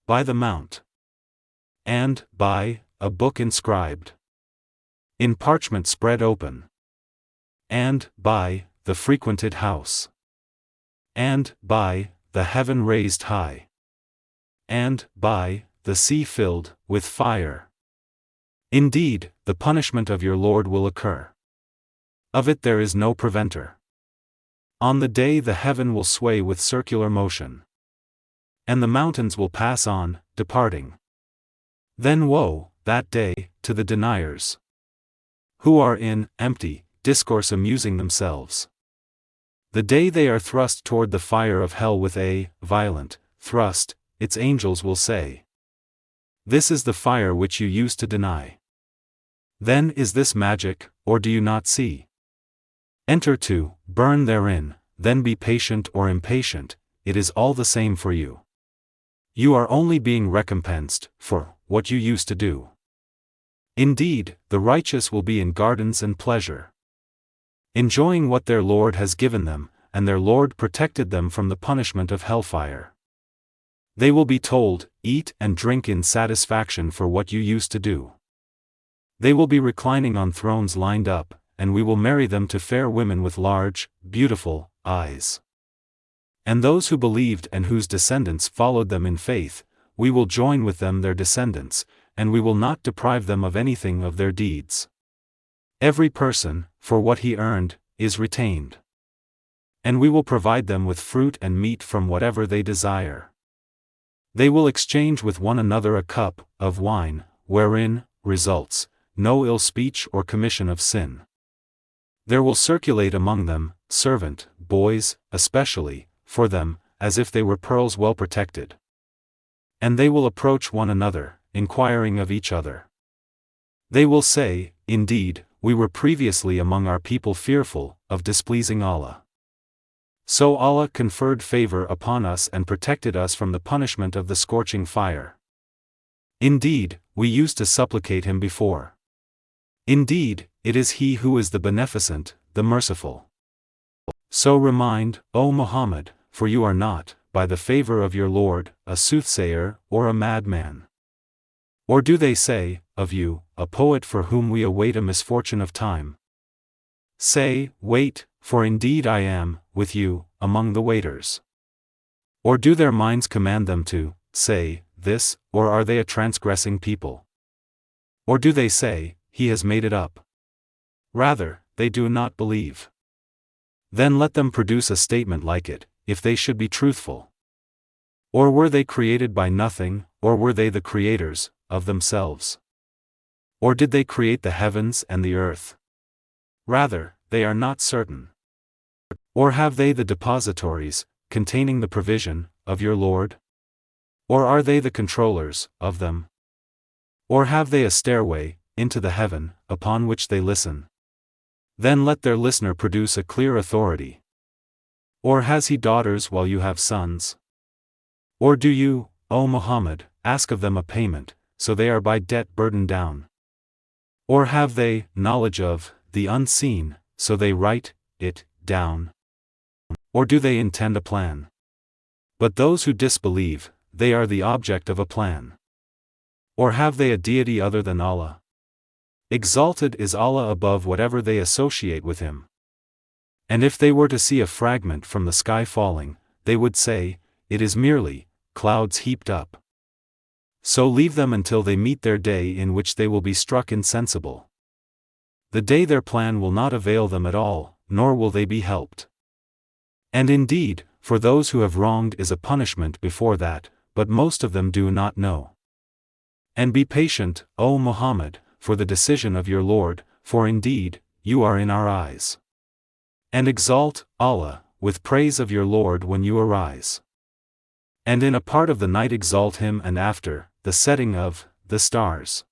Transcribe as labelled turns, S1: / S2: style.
S1: by the mount, and, by, a book inscribed in parchment spread open, and, by, the frequented house, and, by, the heaven raised high, and, by, the sea filled with fire. Indeed, the punishment of your Lord will occur. Of it there is no preventer. On the day the heaven will sway with circular motion, and the mountains will pass on, departing. Then woe, that day, to the deniers, who are in empty discourse amusing themselves. The day they are thrust toward the fire of hell with a violent thrust, its angels will say, "This is the fire which you used to deny. Then is this magic, or do you not see? Enter to, burn therein, then be patient or impatient, it is all the same for you. You are only being recompensed for what you used to do. Indeed, the righteous will be in gardens and pleasure, enjoying what their Lord has given them, and their Lord protected them from the punishment of hellfire. They will be told, eat and drink in satisfaction for what you used to do. They will be reclining on thrones lined up, and we will marry them to fair women with large, beautiful eyes. And those who believed and whose descendants followed them in faith, we will join with them their descendants, and we will not deprive them of anything of their deeds. Every person, for what he earned, is retained. And we will provide them with fruit and meat from whatever they desire. They will exchange with one another a cup of wine, wherein results no ill speech or commission of sin. There will circulate among them servant boys, especially for them, as if they were pearls well protected. And they will approach one another, inquiring of each other. They will say, "Indeed, we were previously among our people fearful of displeasing Allah. So Allah conferred favor upon us and protected us from the punishment of the scorching fire. Indeed, we used to supplicate Him before. Indeed, it is He who is the Beneficent, the Merciful. So remind, O Muhammad, for you are not, by the favor of your Lord, a soothsayer or a madman. Or do they say, of you, a poet for whom we await a misfortune of time? Say, wait, for indeed I am, with you, among the waiters. Or do their minds command them to say this, or are they a transgressing people? Or do they say, He has made it up? Rather, they do not believe. Then let them produce a statement like it, if they should be truthful. Or were they created by nothing, or were they the creators of themselves? Or did they create the heavens and the earth? Rather, they are not certain. Or have they the depositories, containing the provision, of your Lord? Or are they the controllers of them? Or have they a stairway into the heaven, upon which they listen? Then let their listener produce a clear authority. Or has he daughters while you have sons? Or do you, O Muhammad, ask of them a payment, so they are by debt burdened down? Or have they knowledge of the unseen, so they write it down? Or do they intend a plan? But those who disbelieve, they are the object of a plan. Or have they a deity other than Allah? Exalted is Allah above whatever they associate with Him. And if they were to see a fragment from the sky falling, they would say, it is merely clouds heaped up. So leave them until they meet their day in which they will be struck insensible. The day their plan will not avail them at all, nor will they be helped. And indeed, for those who have wronged is a punishment before that, but most of them do not know. And be patient, O Muhammad, for the decision of your Lord, for indeed, you are in our eyes. And exalt Allah, with praise of your Lord when you arise. And in a part of the night exalt Him and after the setting of the stars.